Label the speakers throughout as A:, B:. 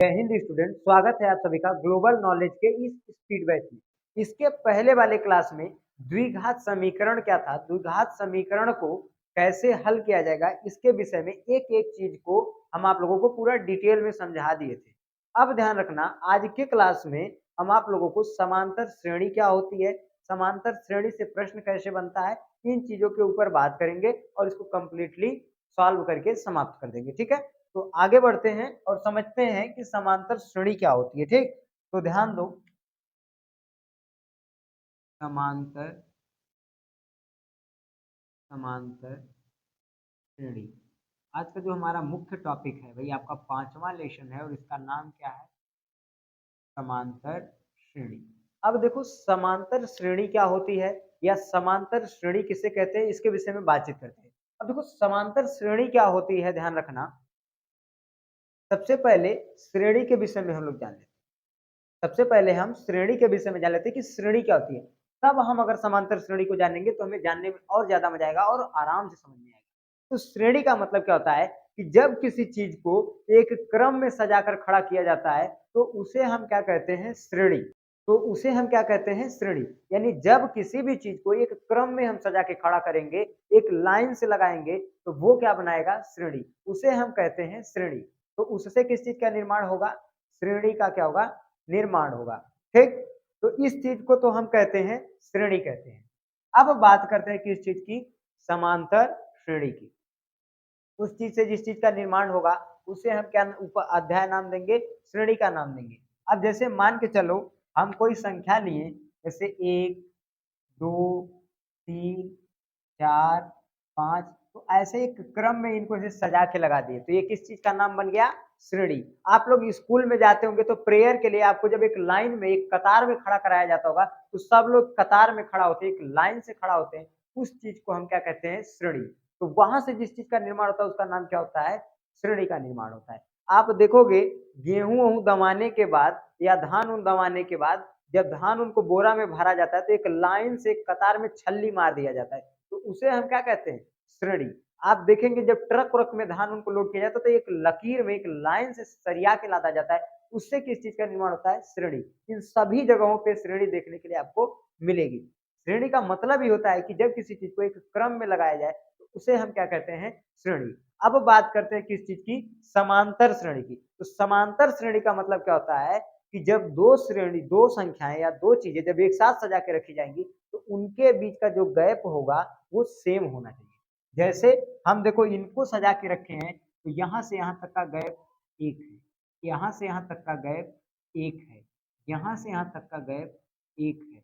A: जय हिंद स्टूडेंट, स्वागत है आप सभी का ग्लोबल नॉलेज के इस स्पीड बैच में। इसके पहले वाले क्लास में द्विघात समीकरण क्या था, द्विघात समीकरण को कैसे हल किया जाएगा, इसके विषय में एक एक चीज को हम आप लोगों को पूरा डिटेल में समझा दिए थे। अब ध्यान रखना, आज के क्लास में हम आप लोगों को समांतर श्रेणी क्या होती है, समांतर श्रेणी से प्रश्न कैसे बनता है, इन चीजों के ऊपर बात करेंगे और इसको कंप्लीटली सॉल्व करके समाप्त कर देंगे। ठीक है, तो आगे बढ़ते हैं और समझते हैं कि समांतर श्रेणी क्या होती है। ठीक, तो ध्यान दो, समांतर समांतर श्रेणी आज का जो हमारा मुख्य टॉपिक है भाई, आपका 5वां लेसन है और इसका नाम क्या है, समांतर श्रेणी। अब देखो, समांतर श्रेणी क्या होती है या समांतर श्रेणी किसे कहते हैं, इसके विषय में बातचीत करते हैं। अब देखो, समांतर श्रेणी क्या होती है, ध्यान रखना। सबसे पहले श्रेणी के विषय में हम लोग जान लेते हैं। सबसे पहले हम श्रेणी के विषय में जान लेते हैं कि श्रेणी क्या होती है। तब हम अगर समांतर श्रेणी को जानेंगे तो हमें जानने में और ज्यादा मजा आएगा और आराम से समझ में आएगा। तो श्रेणी का मतलब क्या होता है कि जब किसी चीज को एक क्रम में सजाकर खड़ा किया जाता है तो उसे हम क्या कहते हैं, श्रेणी। तो उसे हम क्या कहते हैं, श्रेणी। यानी जब किसी भी चीज को एक क्रम में हम सजा के खड़ा करेंगे, एक लाइन से लगाएंगे, तो वो क्या बनाएगा, श्रेणी। उसे हम कहते हैं श्रेणी। तो उससे किस चीज का निर्माण होगा, श्रेणी का क्या होगा, निर्माण होगा। ठीक, तो इस चीज को तो हम कहते हैं श्रेणी कहते हैं। अब बात करते हैं किस चीज की, समांतर श्रेणी की। उस चीज से जिस चीज का निर्माण होगा उसे हम क्या ऊपर अध्याय नाम देंगे, श्रेणी का नाम देंगे। अब जैसे मान के चलो, हम कोई संख्या लिए, जैसे 1 2 3 4 5, तो ऐसे एक क्रम में इनको ऐसे सजा के लगा दिए, तो ये किस चीज का नाम बन गया, श्रेणी। आप लोग स्कूल में जाते होंगे तो प्रेयर के लिए आपको जब एक लाइन में एक कतार में खड़ा कराया जाता होगा, तो सब लोग कतार में खड़ा होते हैं, एक लाइन से खड़ा होते हैं, उस चीज को हम क्या कहते हैं, श्रेणी। तो वहां से जिस चीज का निर्माण होता है उसका नाम क्या होता है, श्रेणी का निर्माण होता है। आप देखोगे, गेहूं वहूं दमाने के बाद या धान उन दमाने के बाद जब धान उनको बोरा में भरा जाता है तो एक लाइन से एक कतार में छल्ली मार दिया जाता है, तो उसे हम क्या कहते हैं, श्रेणी। आप देखेंगे जब ट्रक व्रक में धान उनको लोड किया जाता है तो एक लकीर में एक लाइन से सरिया के लादा जाता है, उससे किस चीज का निर्माण होता है, श्रेणी। इन सभी जगहों पे श्रेणी देखने के लिए आपको मिलेगी। श्रेणी का मतलब ही होता है कि जब किसी चीज को एक क्रम में लगाया जाए तो उसे हम क्या कहते हैं, श्रेणी। अब बात करते हैं किस चीज की, समांतर श्रेणी की। तो समांतर श्रेणी का मतलब क्या होता है कि जब दो श्रेणी, दो संख्याएं या दो चीजें जब एक साथ सजा के रखी जाएंगी तो उनके बीच का जो गैप होगा वो सेम होना चाहिए। जैसे हम देखो, इनको सजा के रखे हैं तो यहाँ से यहाँ तक का गैप 1 है, यहाँ से यहाँ तक का गैप 1 है, यहाँ से यहाँ तक का गैप 1 है,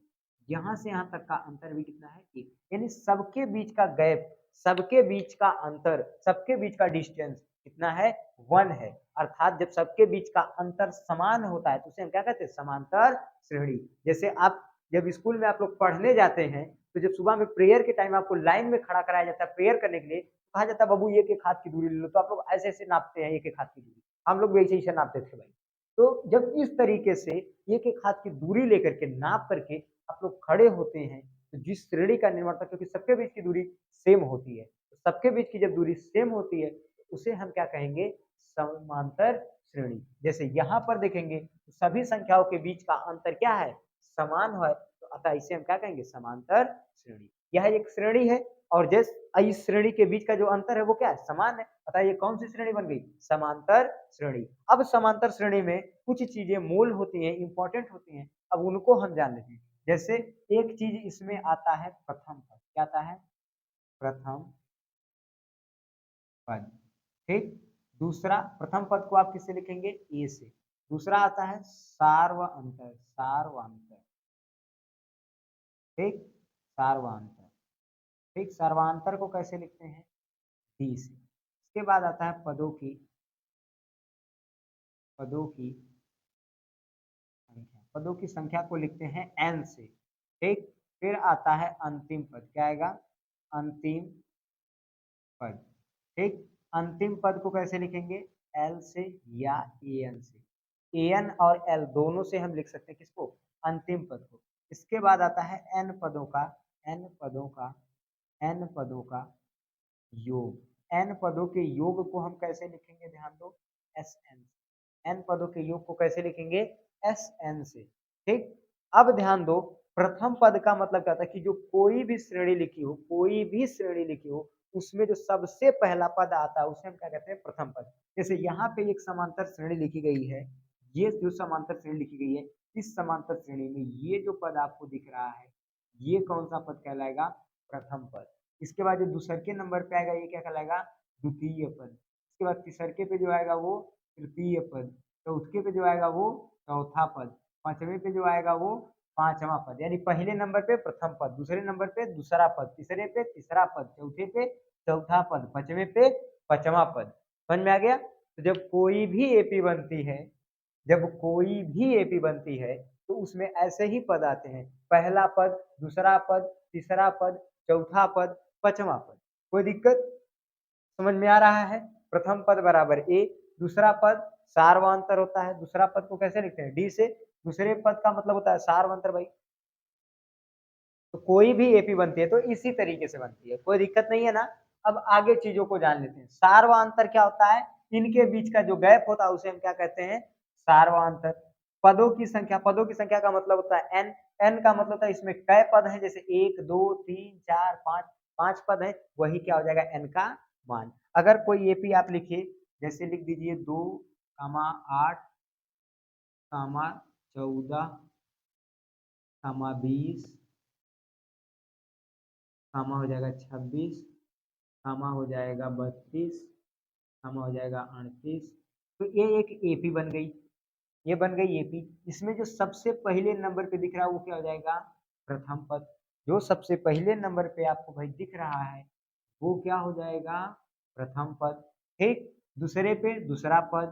A: यहाँ से यहाँ तक का अंतर भी कितना है, 1। यानी सबके बीच का गैप, सबके बीच का अंतर, सबके बीच का डिस्टेंस कितना है, 1 है। अर्थात जब सबके बीच का अंतर समान होता है तो उसे हम क्या कहते हैं, समांतर श्रेणी। जैसे आप जब स्कूल में आप लोग पढ़ने जाते हैं तो जब सुबह में प्रेयर के टाइम आपको लाइन में खड़ा कराया जाता है प्रेयर करने के लिए, कहा जाता है बाबू एक एक हाथ की दूरी ले लो, तो आप लोग ऐसे ऐसे नापते हैं एक एक हाथ की दूरी। हम लोग भी ऐसे ऐसे नापते थे भाई। तो जब इस तरीके से एक एक हाथ की दूरी लेकर के नाप करके आप लोग खड़े होते हैं तो जिस श्रेणी का निर्माण होता है, क्योंकि सबके बीच की दूरी सेम होती है, तो सबके बीच की जब दूरी सेम होती है तो उसे हम क्या कहेंगे, समांतर श्रेणी। जैसे यहाँ पर देखेंगे तो सभी संख्याओं के बीच का अंतर क्या है, समान है, तो अतः इसे हम क्या कहेंगे, समांतर श्रेणी। यह एक श्रेणी है और जिस इस श्रेणी के बीच का जो अंतर है वो क्या है, समान है, अतः ये कौन सी श्रेणी बन गई, समांतर श्रेणी। अब समांतर श्रेणी में कुछ चीजें मूल होती हैं, इंपॉर्टेंट होती हैं, अब उनको हम जान लेते हैं। जैसे एक चीज इसमें आता है प्रथम पद, क्या आता है, प्रथम पद। ठीक, दूसरा प्रथम पद को आप किससे लिखेंगे, ए से। दूसरा आता है सार्वअंतर, सार्वअंतर। ठीक, सार्वअंतर। ठीक, सर्वांतर को कैसे लिखते हैं, डी से। इसके बाद आता है पदों की, पदों की संख्या, पदों की संख्या को लिखते हैं एन से। ठीक, फिर आता है अंतिम पद, क्या आएगा, अंतिम पद। ठीक, अंतिम पद को कैसे लिखेंगे, एल से या ए एन से। ए एन और एल दोनों से हम लिख सकते हैं किसको, अंतिम पद को। इसके बाद आता है एन पदों का, एन पदों का, एन पदों का योग। एन पदों के योग को हम कैसे लिखेंगे, ध्यान दो, एस एन। n पदों के योग को कैसे लिखेंगे, Sn से। ठीक, अब ध्यान दो, प्रथम पद का मतलब क्या होता है कि जो कोई भी श्रेणी लिखी हो, कोई भी श्रेणी लिखी हो, उसमें जो सबसे पहला पद आता है उसे हम क्या कहते हैं, प्रथम पद। जैसे यहाँ पे एक समांतर श्रेणी लिखी गई है, ये जो समांतर श्रेणी लिखी गई है, इस समांतर श्रेणी में ये जो पद आपको दिख रहा है, ये कौन सा पद कहलाएगा, प्रथम पद। इसके बाद जो दूसरे के नंबर पे आएगा ये क्या कहलाएगा, द्वितीय पद। इसके बाद तीसरे पे जो आएगा वो तृतीय पद, चौथे पे जो आएगा वो चौथा पद, पांचवें पे जो आएगा वो पांचवा पद। यानी पहले नंबर पे प्रथम पद, दूसरे नंबर पे दूसरा पद, तीसरे पे तीसरा पद, चौथे पे चौथा पद, पांचवें पे पांचवा पद। समझ में आ गया। तो जब कोई भी एपी बनती है, जब कोई भी एपी बनती है तो उसमें ऐसे ही पद आते हैं, पहला पद, दूसरा पद, तीसरा पद, चौथा पद, पांचवा पद। कोई दिक्कत, समझ में आ रहा है। प्रथम पद बराबर ए, दूसरा पद सार्वंतर होता है, दूसरा पद को कैसे लिखते हैं, डी से। दूसरे पद का मतलब होता है सार्वंतर भाई। तो कोई भी एपी बनती है तो इसी तरीके से बनती है, कोई दिक्कत नहीं है ना। अब आगे चीजों को जान लेते हैं। सार्वंतर क्या होता है, इनके बीच का जो गैप होता है उसे हम क्या कहते हैं, सार्वंतर। पदों की संख्या, पदों की संख्या का मतलब होता है एन, एन का मतलब होता है इसमें कै पद हैं, जैसे 1 2 3 4 5, 5 पद है, वही क्या हो जाएगा, एन का मान। अगर कोई एपी आप लिखिए, जैसे लिख दीजिए 2, 8, 14, 20, कामा हो जाएगा 26, कामा हो जाएगा 32, कामा हो जाएगा 38। तो ये एक एपी बन गई, ये बन गई एपी। इसमें जो सबसे पहले नंबर पे दिख रहा है वो क्या हो जाएगा, प्रथम पद। जो सबसे पहले नंबर पे आपको भाई दिख रहा है वो क्या हो जाएगा, प्रथम पद। ठीक, दूसरे पे दूसरा पद,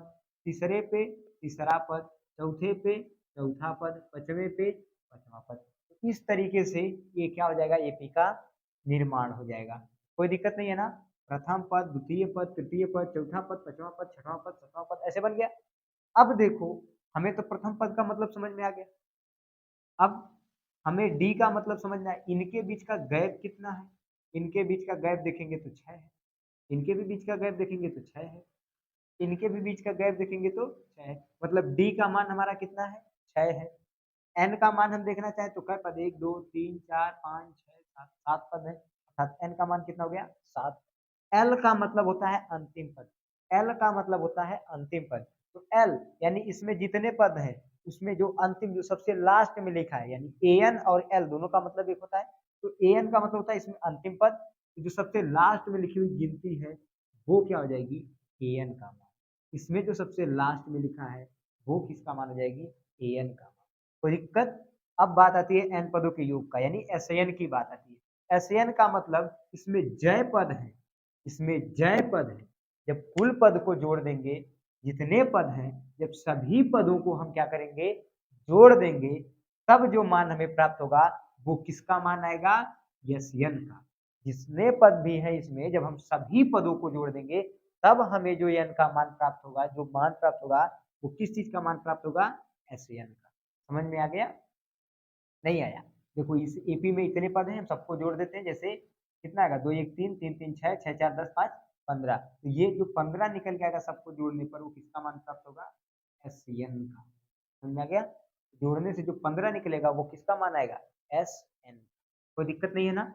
A: तीसरे पे तीसरा पद, चौथे पे चौथा पद, पांचवें पे पांचवा पद। इस तरीके से ये क्या हो जाएगा, एपी का निर्माण हो जाएगा। कोई दिक्कत नहीं है ना। प्रथम पद, द्वितीय पद, तृतीय पद, चौथा पद, पांचवा पद, छठवां पद, सातवां पद, ऐसे बन गया। अब देखो, हमें तो प्रथम पद का मतलब समझ में आ गया। अब हमें डी का मतलब समझना है, इनके बीच का गैप कितना है। इनके बीच का गैप देखेंगे तो 6 है, इनके भी बीच का गैप देखेंगे तो 6 है, इनके भी बीच का गैप देखेंगे तो 6 है। मतलब डी का मान हमारा कितना है, 6 है। एन का मान हम देखना चाहें तो कै पद, 1 2 3 4 5 6 7, 7 पद है, अर्थात एन का मान कितना हो गया, 7। एल का मतलब होता है अंतिम पद, एल का मतलब होता है अंतिम पद। तो एल यानी इसमें जितने पद हैं उसमें जो अंतिम, जो सबसे लास्ट में लिखा है, यानी ए एन और एल दोनों का मतलब एक होता है। तो ए एन का मतलब होता है इसमें अंतिम पद, जो सबसे लास्ट में लिखी हुई गिनती है वो क्या हो जाएगी, ए एन का मान। इसमें जो सबसे लास्ट में लिखा है वो किसका मान हो जाएगी, ए एन का मान। कोई दिक्कत। अब बात आती है एन पदों के योग का, यानी एस एन की बात आती है। एस एन का मतलब इसमें जय पद है, इसमें जय पद है। जब कुल पद को जोड़ देंगे, जितने पद हैं, जब सभी पदों को हम क्या करेंगे, जोड़ देंगे, तब जो मान हमें प्राप्त होगा वो किसका मान आएगा, यन का। जितने पद भी हैं इसमें जब हम सभी पदों को जोड़ देंगे तब हमें जो यन का मान प्राप्त होगा, जो मान प्राप्त होगा वो किस चीज का मान प्राप्त होगा, एस एन का। समझ में आ गया, नहीं आया। देखो इस एपी में इतने पद हैं, हम सबको जोड़ देते हैं। जैसे कितना आएगा, 2 1 3 3 3 6 6 4 10 5 15। तो ये जो 15 निकल के आएगा सबको जोड़ने पर वो किसका मान प्राप्त होगा, एस एन का। समझ में आ गया। जोड़ने से जो 15 निकलेगा वो किसका मान आएगा, एस एन। कोई दिक्कत नहीं है ना।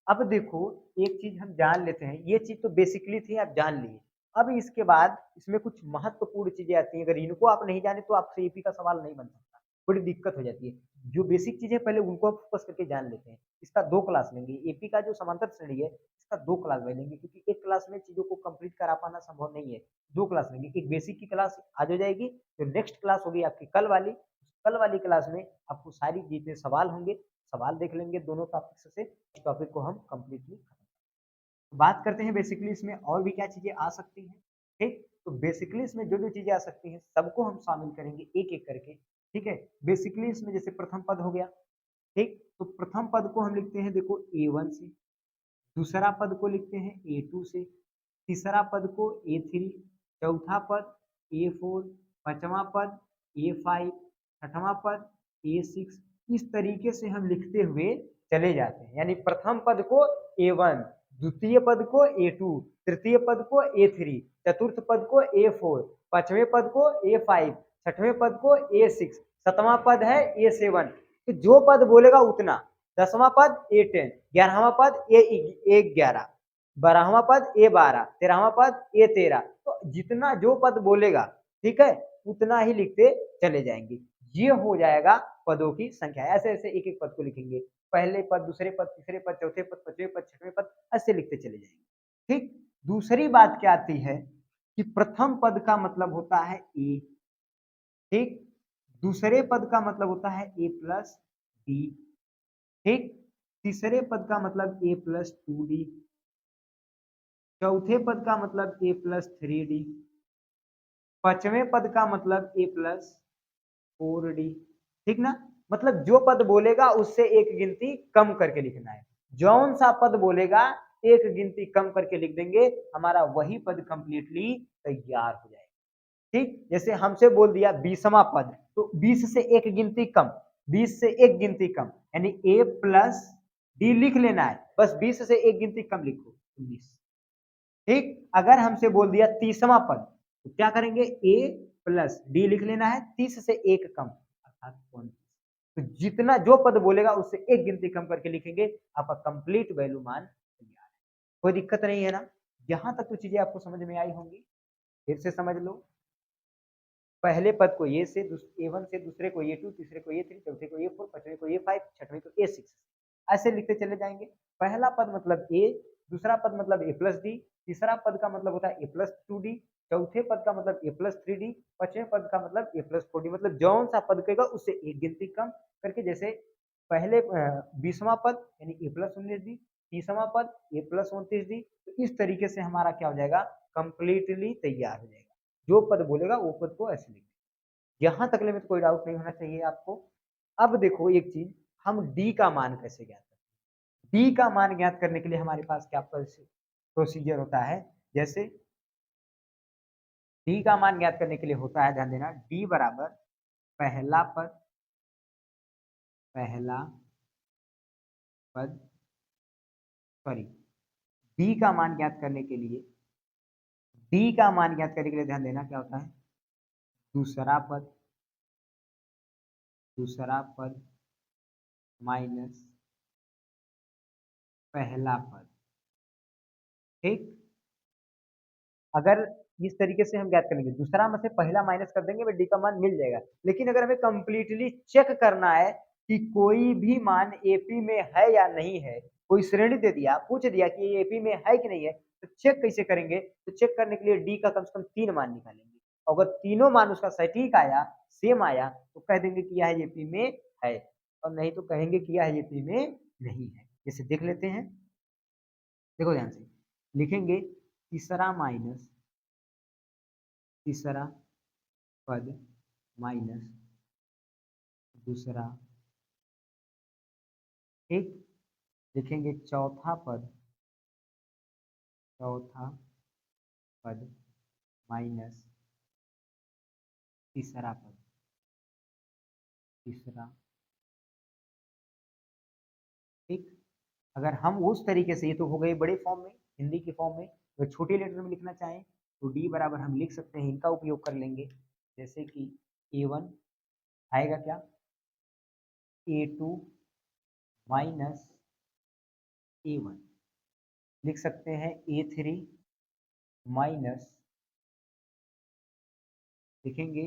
A: अब देखो एक चीज हम जान लेते हैं, ये चीज तो बेसिकली थी, आप जान लिए। अब इसके बाद इसमें कुछ महत्वपूर्ण चीजें आती हैं, अगर इनको आप नहीं जाने तो आपसे एपी का सवाल नहीं बन सकता, बड़ी दिक्कत हो जाती है। जो बेसिक चीजें पहले उनको फोकस करके जान लेते हैं। इसका 2 क्लास लेंगे, एपी का जो समांतर श्रेणी है इसका 2 क्लास लेंगे, क्योंकि एक क्लास में चीजों को कंप्लीट करा पाना संभव नहीं है। 2 क्लास लेंगे, एक बेसिक की क्लास आज हो जाएगी, तो नेक्स्ट क्लास होगी आपकी कल वाली। कल वाली क्लास में आपको सारी जितने सवाल होंगे, सवाल देख लेंगे दोनों टॉपिक्स से, इस टॉपिक को हम कंप्लीटली बात करते हैं। बेसिकली इसमें और भी क्या चीजें आ सकती हैं, ठीक। तो बेसिकली इसमें जो जो चीजें आ सकती हैं सबको हम शामिल करेंगे एक एक करके, ठीक है। बेसिकली इसमें जैसे प्रथम पद हो गया, ठीक। तो प्रथम पद को हम लिखते हैं देखो A1 से, दूसरा पद को लिखते हैं A2 से, तीसरा पद को A3, चौथा पद A4, पांचवा पद A5, छठवां पद A6। इस तरीके से हम लिखते हुए चले जाते हैं। यानी प्रथम पद को A1, द्वितीय पद को A2, तृतीय पद को A3, चतुर्थ पद को A4, पांचवें पद को A5, छठवें पद को A6, सातवां पद है A7। तो जो पद बोलेगा उतना, 10वां पद A10, 11वां पद A11, 12वां पद A12, 13वां पद A13। तो जितना जो पद बोलेगा, ठीक है, उतना ही लिखते चले जाएंगे। ये हो जाएगा पदों की संख्या। ऐसे ऐसे एक एक पद को लिखेंगे, पहले पद, दूसरे पद, तीसरे पद, चौथे पद, पांचवें पद, छठवें पद, ऐसे लिखते चले जाएंगे। ठीक। दूसरी बात क्या आती है कि प्रथम पद का मतलब होता है ए, ठीक, दूसरे पद का मतलब होता है ए प्लस डी, ठीक, तीसरे पद का मतलब ए प्लस 2d, चौथे पद का मतलब ए प्लस 3d, पांचवें पद का मतलब ए प्लस 4d। ठीक ना, मतलब जो पद बोलेगा उससे एक गिनती कम करके लिखना है। जौन सा पद बोलेगा एक गिनती कम करके लिख देंगे, हमारा वही पद कंप्लीटली तैयार हो जाएगा। ठीक, जैसे हमसे बोल दिया 20वां पद, तो 20 से एक गिनती कम, 20 से एक गिनती कम, यानी ए प्लस डी लिख लेना है, बस 20 से एक गिनती कम लिखो, 19। ठीक, अगर हमसे बोल दिया 30वां पद, तो क्या करेंगे, ए प्लस डी लिख लेना है, 30 से एक कम अर्थात 29। तो जितना जो पद बोलेगा उससे एक गिनती कम करके लिखेंगे, आपका कंप्लीट वैल्यू मान तैयार है। कोई दिक्कत नहीं है ना? यहां तक तो चीजें आपको समझ में आई होंगी। फिर से समझ लो, पहले पद को ए से, A1 से, दूसरे को A2, तीसरे को A3, चौथे को A4, पांचवें को A5, छठवें को A6, ऐसे लिखते चले जाएंगे। पहला पद मतलब A, दूसरा पद मतलब A प्लस डी, तीसरा पद का मतलब होता है A प्लस 2d, चौथे पद का मतलब A प्लस 3d, पांचवें पद का मतलब A प्लस 4d। मतलब जौन सा पद कहेगा उससे एक गिनती कम करके, जैसे पहले 20वां पद यानी A प्लस 19d, 30वां पद A प्लस 29d। तो इस तरीके से हमारा क्या हो जाएगा, कंप्लीटली तैयार हो जाएगा। जो पद बोलेगा वो पद को ऐसे लिखें। यहां तक में तो कोई डाउट नहीं होना चाहिए आपको। अब देखो एक चीज, हम डी का मान कैसे ज्ञात करें। डी का मान ज्ञात करने के लिए हमारे पास क्या प्रोसीजर होता है, जैसे डी का मान ज्ञात करने के लिए होता है, ध्यान देना, डी बराबर पहला पद, पहला पद, सॉरी, डी का मान ज्ञात करने के लिए, डी का मान ज्ञात करने के लिए ध्यान देना क्या होता है, दूसरा पद, दूसरा पद माइनस पहला पद। ठीक, अगर इस तरीके से हम ज्ञात करेंगे, दूसरा में से पहला माइनस कर देंगे, डी का मान मिल जाएगा। लेकिन अगर हमें कंप्लीटली चेक करना है कि कोई भी मान एपी में है या नहीं है, कोई श्रेणी दे दिया, पूछ दिया कि ये एपी में है कि नहीं है, तो चेक कैसे करेंगे, तो चेक करने के लिए डी का कम से कम 3 मान निकालेंगे। अगर तीनों मान उसका सटीक आया, सेम आया, तो कह देंगे कि यह एपी में है, और नहीं तो कहेंगे कि यह एपी में नहीं है। जैसे देख लेते हैं, देखो ध्यान से लिखेंगे, तीसरा माइनस तीसरा पद माइनस दूसरा, ठीक, लिखेंगे चौथा पद, चौथा पद माइनस तीसरा पद, तीसरा। ठीक, अगर हम उस तरीके से, ये तो हो गए बड़े फॉर्म में, हिंदी के फॉर्म में, अगर छोटे लेटर में लिखना चाहें तो डी बराबर हम लिख सकते हैं, इनका उपयोग कर लेंगे। जैसे कि A1 आएगा क्या, A2 माइनस A1, लिख सकते हैं A3 माइनस, लिखेंगे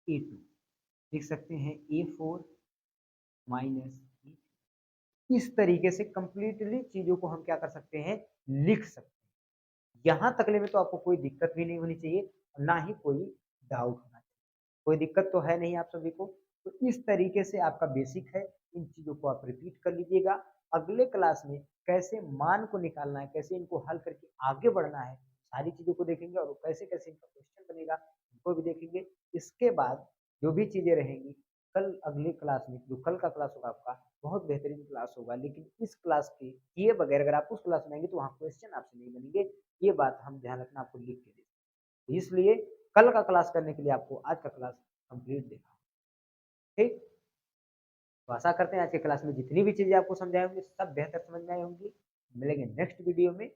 A: A2, लिख सकते हैं A4 माइनस। इस तरीके से कंप्लीटली चीजों को हम क्या कर सकते हैं, लिख सकते हैं। यहां तक में तो आपको कोई दिक्कत भी नहीं होनी चाहिए, ना ही कोई डाउट होना चाहिए। कोई दिक्कत तो है नहीं आप सभी को। तो इस तरीके से आपका बेसिक है, इन चीजों को आप रिपीट कर लीजिएगा। अगले क्लास में कैसे मान को निकालना है, कैसे इनको हल करके आगे बढ़ना है, सारी चीजों को देखेंगे, और कैसे कैसे इनका क्वेश्चन बनेगा उनको भी देखेंगे। इसके बाद जो भी चीजें रहेंगी, कल अगले क्लास में, जो कल का क्लास होगा आपका, बहुत बेहतरीन क्लास होगा। लेकिन इस क्लास के किए बगैर अगर आप उस क्लास में आएंगे तो वहाँ क्वेश्चन आपसे नहीं बनेंगे, ये बात हम ध्यान रखना, आपको लिख के दें। इसलिए कल का क्लास करने के लिए आपको आज का क्लास कंप्लीट देखा, ठीक। तो आशा करते हैं आज के क्लास में जितनी भी चीजें आपको समझाए होंगे सब बेहतर समझ में आई होंगी। मिलेंगे नेक्स्ट वीडियो में।